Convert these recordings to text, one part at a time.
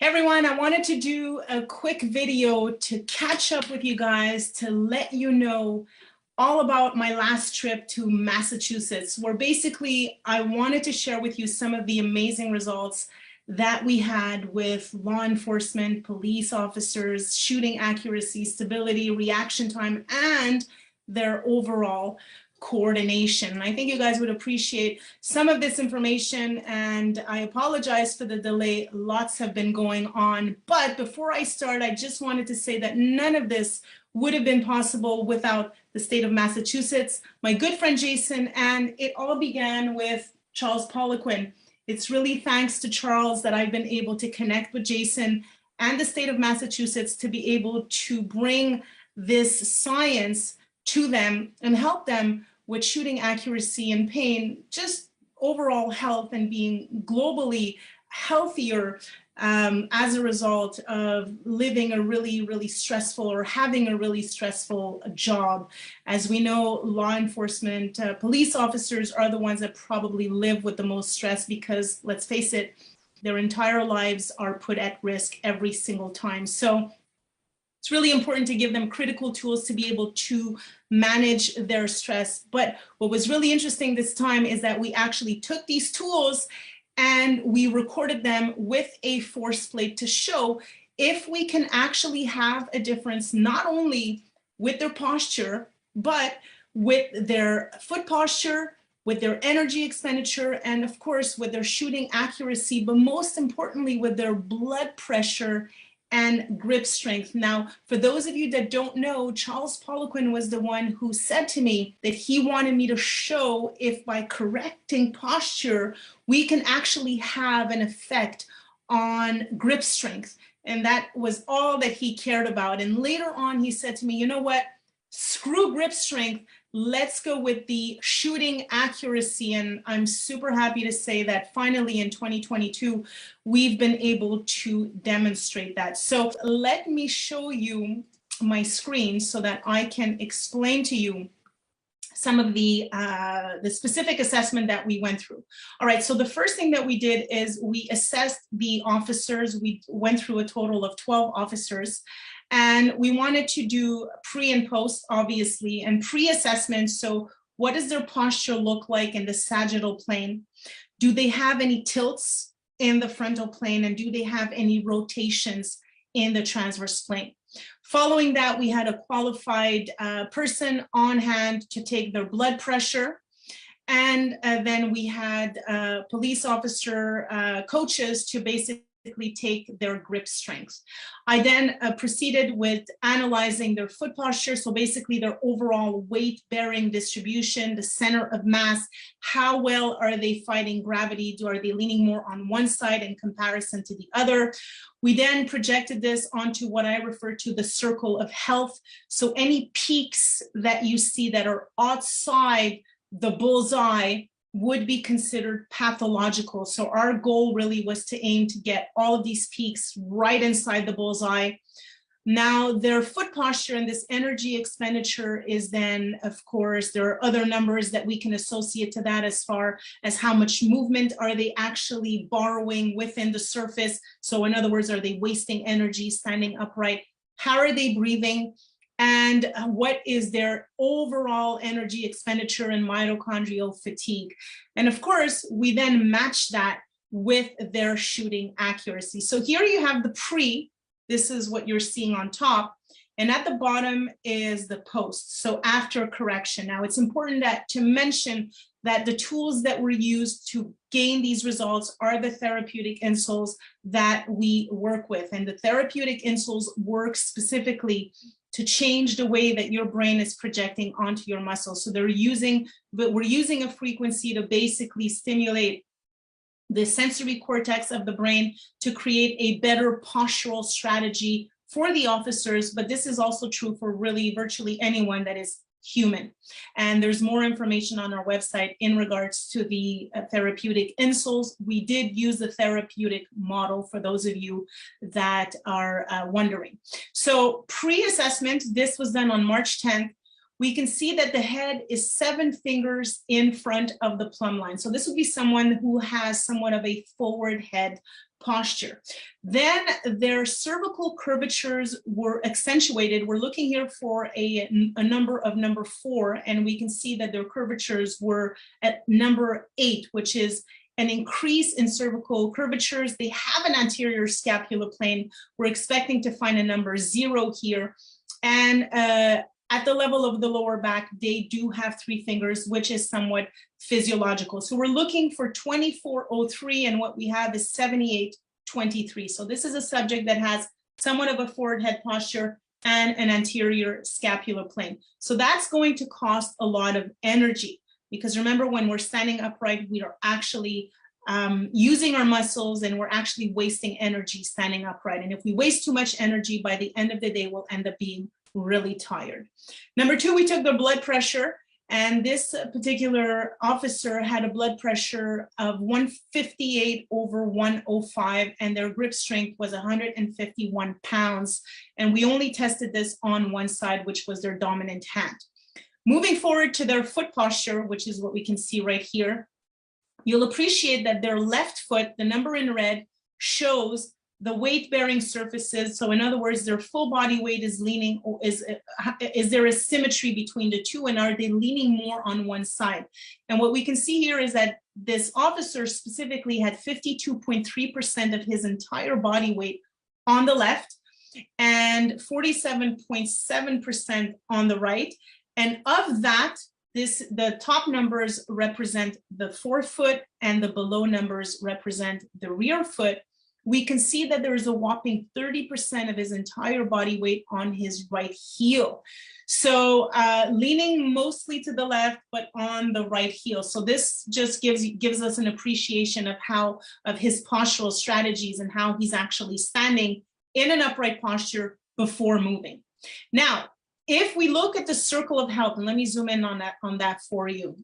Everyone, I wanted to do a quick video to catch up with you guys, to let you know all about my last trip to Massachusetts, where basically I wanted to share with you some of the amazing results that we had with law enforcement, police officers, shooting accuracy, stability, reaction time, and their overall coordination. I think you guys would appreciate some of this information, and I apologize for the delay. Lots have been going on, but before I start, I just wanted to say that none of this would have been possible without the state of Massachusetts, my good friend Jason, and it all began with Charles Poliquin. It's really thanks to Charles that I've been able to connect with Jason and the state of Massachusetts to be able to bring this science to them and help them with shooting accuracy and pain, just overall health and being globally healthier as a result of living a really stressful or having a really stressful job. As we know, law enforcement, police officers are the ones that probably live with the most stress because, let's face it, their entire lives are put at risk every single time. So it's really important to give them critical tools to be able to manage their stress. But what was really interesting this time is that we actually took these tools and we recorded them with a force plate to show if we can actually have a difference, not only with their posture, but with their foot posture, with their energy expenditure, and of course, with their shooting accuracy, but most importantly, with their blood pressure and grip strength. Now, for those of you that don't know, Charles Poliquin was the one who said to me that he wanted me to show if by correcting posture, we can actually have an effect on grip strength. And that was all that he cared about. And later on, he said to me, you know what, screw grip strength, let's go with the shooting accuracy. And I'm super happy to say that finally in 2022, we've been able to demonstrate that. So let me show you my screen so that I can explain to you some of the specific assessment that we went through. All right, so the first thing that we did is we assessed the officers. We went through a total of 12 officers. And we wanted to do pre and post, obviously, and pre-assessment. So what does their posture look like in the sagittal plane? Do they have any tilts in the frontal plane? And do they have any rotations in the transverse plane? Following that, we had a qualified person on hand to take their blood pressure. And then we had police officer coaches to basically take their grip strength. I then proceeded with analyzing their foot posture, so basically their overall weight bearing distribution, the center of mass, how well are they fighting gravity, are they leaning more on one side in comparison to the other. We then projected this onto what I refer to the circle of health, so any peaks that you see that are outside the bullseye would be considered pathological. So our goal really was to aim to get all of these peaks right inside the bullseye. Now their foot posture and this energy expenditure is then, of course, there are other numbers that we can associate to that as far as how much movement are they actually borrowing within the surface. So in other words, are they wasting energy standing upright? How are they breathing? And what is their overall energy expenditure and mitochondrial fatigue? And of course, we then match that with their shooting accuracy. So here you have the pre, this is what you're seeing on top, and at the bottom is the post, so after correction. Now it's important to mention that the tools that were used to gain these results are the therapeutic insoles that we work with. And the therapeutic insoles work specifically to change the way that your brain is projecting onto your muscles. So we're using a frequency to basically stimulate the sensory cortex of the brain to create a better postural strategy for the officers, but this is also true for really virtually anyone that is human. And there's more information on our website in regards to the therapeutic insoles. We did use the therapeutic model for those of you that are wondering. So pre-assessment, this was done on March 10th. We can see that the head is 7 fingers in front of the plumb line. So this would be someone who has somewhat of a forward head posture. Then their cervical curvatures were accentuated. We're looking here for a number of number 4, and we can see that their curvatures were at number 8, which is an increase in cervical curvatures. They have an anterior scapular plane. We're expecting to find a number 0 here. And at the level of the lower back, they do have 3 fingers, which is somewhat physiological. So we're looking for 2403, and what we have is 7823. So this is a subject that has somewhat of a forward head posture and an anterior scapular plane. So that's going to cost a lot of energy, because remember, when we're standing upright, we are actually using our muscles, and we're actually wasting energy standing upright. And if we waste too much energy, by the end of the day, we'll end up being really tired. Number 2, we took their blood pressure, and this particular officer had a blood pressure of 158/105, and their grip strength was 151 pounds. And we only tested this on one side, which was their dominant hand. Moving forward to their foot posture, which is what we can see right here, you'll appreciate that their left foot, the number in red, shows the weight-bearing surfaces. So in other words, their full body weight is leaning, or is there a symmetry between the two, and are they leaning more on one side? And what we can see here is that this officer specifically had 52.3% of his entire body weight on the left and 47.7% on the right. And of that, the top numbers represent the forefoot and the below numbers represent the rear foot. We can see that there is a whopping 30% of his entire body weight on his right heel. So leaning mostly to the left, but on the right heel. So this just gives us an appreciation of his postural strategies and how he's actually standing in an upright posture before moving. Now, if we look at the circle of health, and let me zoom in on that for you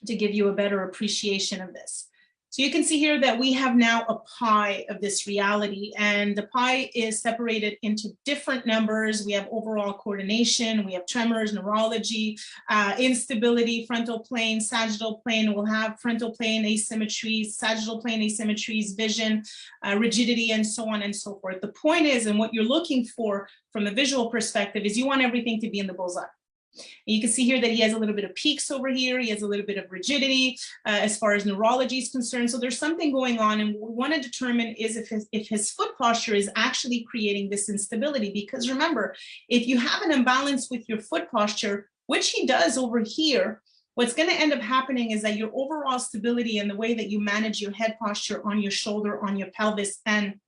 to give you a better appreciation of this. So you can see here that we have now a pie of this reality, and the pie is separated into different numbers. We have overall coordination, we have tremors, neurology, instability, frontal plane, sagittal plane. We'll have frontal plane asymmetries, sagittal plane asymmetries, vision, rigidity, and so on and so forth. The point is, and what you're looking for from a visual perspective, is you want everything to be in the bullseye. And you can see here that he has a little bit of peaks over here. He has a little bit of rigidity as far as neurology is concerned. So there's something going on, and what we want to determine is if his foot posture is actually creating this instability. Because remember, if you have an imbalance with your foot posture, which he does over here, what's going to end up happening is that your overall stability and the way that you manage your head posture on your shoulder, on your pelvis, and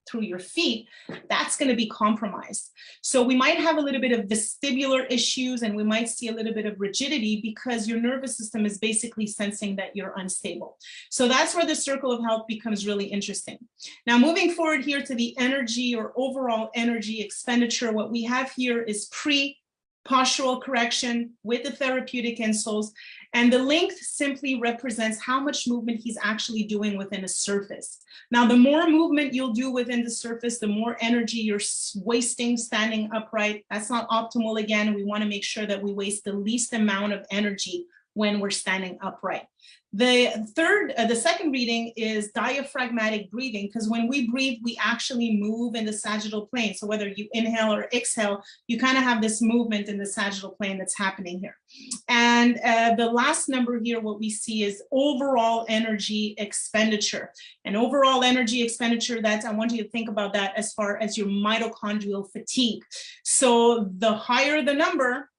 through your feet, that's going to be compromised. So we might have a little bit of vestibular issues, and we might see a little bit of rigidity because your nervous system is basically sensing that you're unstable. So that's where the circle of health becomes really interesting. Now, moving forward here to the energy or overall energy expenditure, what we have here is pre-postural correction with the therapeutic insoles. And the length simply represents how much movement he's actually doing within a surface. Now, the more movement you'll do within the surface, the more energy you're wasting standing upright. That's not optimal. Again, we want to make sure that we waste the least amount of energy when we're standing upright. The second reading is diaphragmatic breathing, because when we breathe, we actually move in the sagittal plane. So whether you inhale or exhale, you kind of have this movement in the sagittal plane that's happening here. And the last number here, what we see is overall energy expenditure. And overall energy expenditure, I want you to think about that as far as your mitochondrial fatigue. So the higher the number,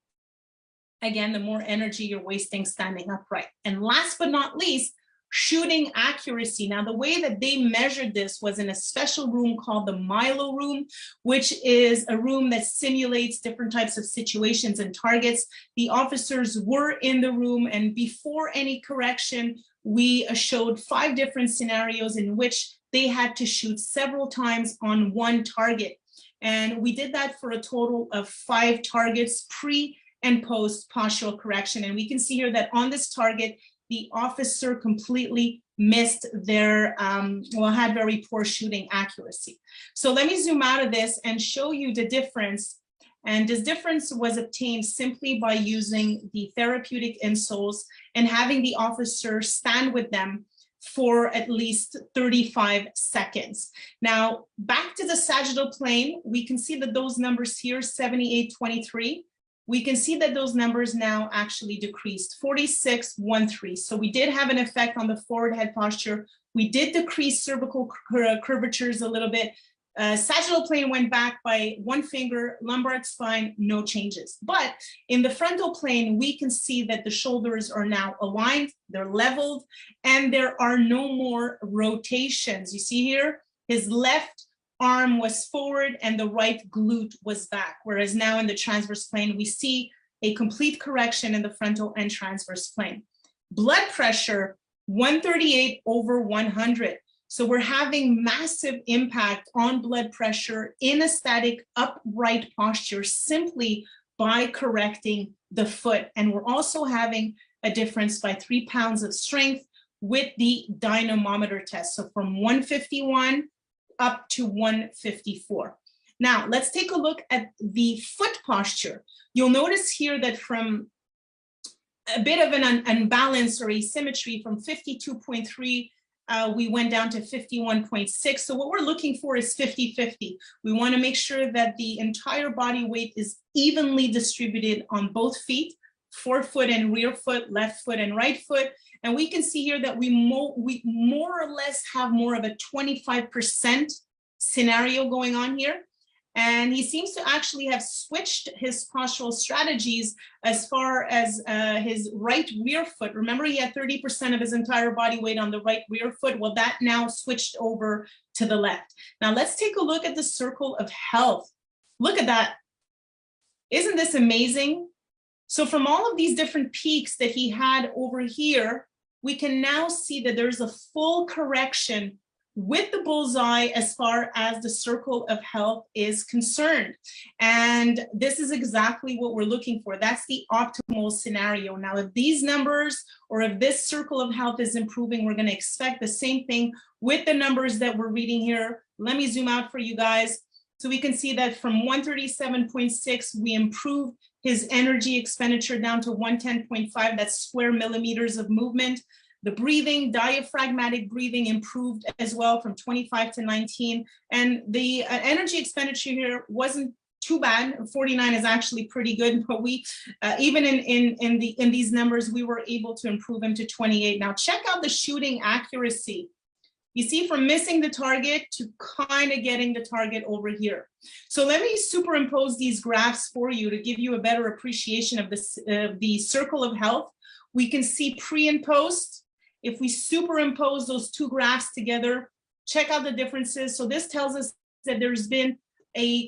again, the more energy you're wasting standing upright. And last but not least, shooting accuracy. Now, the way that they measured this was in a special room called the Milo room, which is a room that simulates different types of situations and targets. The officers were in the room, and before any correction, we showed 5 different scenarios in which they had to shoot several times on one target. And we did that for a total of 5 targets, pre and post postural correction. And we can see here that on this target, the officer completely missed their, had very poor shooting accuracy. So let me zoom out of this and show you the difference. And this difference was obtained simply by using the therapeutic insoles and having the officer stand with them for at least 35 seconds. Now, back to the sagittal plane, we can see that those numbers here, 78.23, we can see that those numbers now actually decreased, 46.13. So we did have an effect on the forward head posture. We did decrease cervical curvatures a little bit. Sagittal plane went back by 1 finger, lumbar spine, no changes. But in the frontal plane, we can see that the shoulders are now aligned, they're leveled, and there are no more rotations. You see here, his left arm was forward and the right glute was back. Whereas now in the transverse plane, we see a complete correction in the frontal and transverse plane. Blood pressure, 138/100. So we're having massive impact on blood pressure in a static upright posture simply by correcting the foot. And we're also having a difference by 3 pounds of strength with the dynamometer test. So from 151 up to 154. Now let's take a look at the foot posture. You'll notice here that from a bit of an unbalance or asymmetry from 52.3, we went down to 51.6. So what we're looking for is 50-50. We want to make sure that the entire body weight is evenly distributed on both feet, forefoot and rear foot, left foot and right foot. And we can see here that we more or less have more of a 25% scenario going on here. And he seems to actually have switched his postural strategies as far as his right rear foot. Remember, he had 30% of his entire body weight on the right rear foot. Well, that now switched over to the left. Now let's take a look at the circle of health. Look at that. Isn't this amazing? So from all of these different peaks that he had over here, we can now see that there's a full correction with the bullseye as far as the circle of health is concerned. And this is exactly what we're looking for. That's the optimal scenario. Now, if these numbers or if this circle of health is improving, we're going to expect the same thing with the numbers that we're reading here. Let me zoom out for you guys. So we can see that from 137.6, we improved his energy expenditure down to 110.5. That's square millimeters of movement. The breathing, diaphragmatic breathing improved as well from 25 to 19. And the energy expenditure here wasn't too bad. 49 is actually pretty good, but we, even in these numbers, we were able to improve him to 28. Now check out the shooting accuracy. You see, from missing the target to kind of getting the target over here. So let me superimpose these graphs for you to give you a better appreciation of this, the circle of health. We can see pre and post. If we superimpose those two graphs together, check out the differences. So this tells us that there's been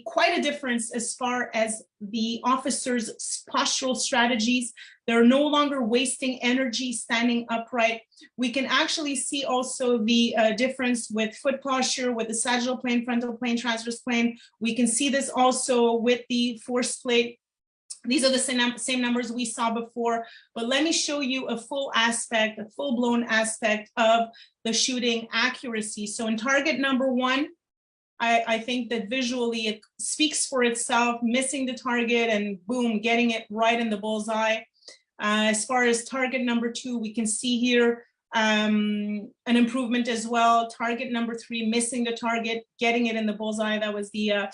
quite a difference as far as the officers' postural strategies. They're no longer wasting energy standing upright. We can actually see also the difference with foot posture, with the sagittal plane, frontal plane, transverse plane. We can see this also with the force plate. These are the same numbers we saw before, but let me show you a full aspect, a full-blown aspect of the shooting accuracy. So in target number 1, I think that visually it speaks for itself, missing the target and boom, getting it right in the bullseye. As far as target number 2, we can see here an improvement as well. Target number 3, missing the target, getting it in the bullseye. That was the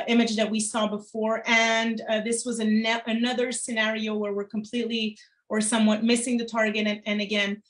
image that we saw before. And this was another scenario where we're completely or somewhat missing the target and again,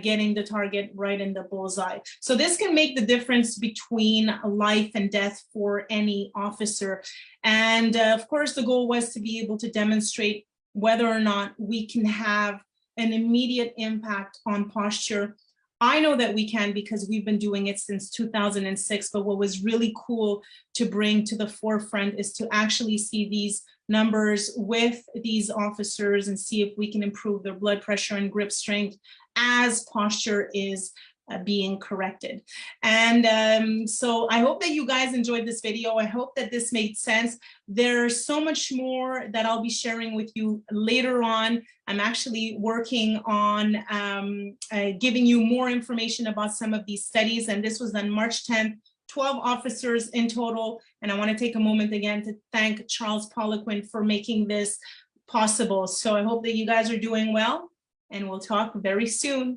getting the target right in the bullseye. So this can make the difference between life and death for any officer. And of course, the goal was to be able to demonstrate whether or not we can have an immediate impact on posture. I know that we can because we've been doing it since 2006, but what was really cool to bring to the forefront is to actually see these numbers with these officers and see if we can improve their blood pressure and grip strength as posture is being corrected. And so I hope that you guys enjoyed this video. I hope that this made sense. There's so much more that I'll be sharing with you later on. I'm actually working on giving you more information about some of these studies. And this was on March 10th, 12 officers in total. And I want to take a moment again to thank Charles Poliquin for making this possible. So I hope that you guys are doing well, and we'll talk very soon.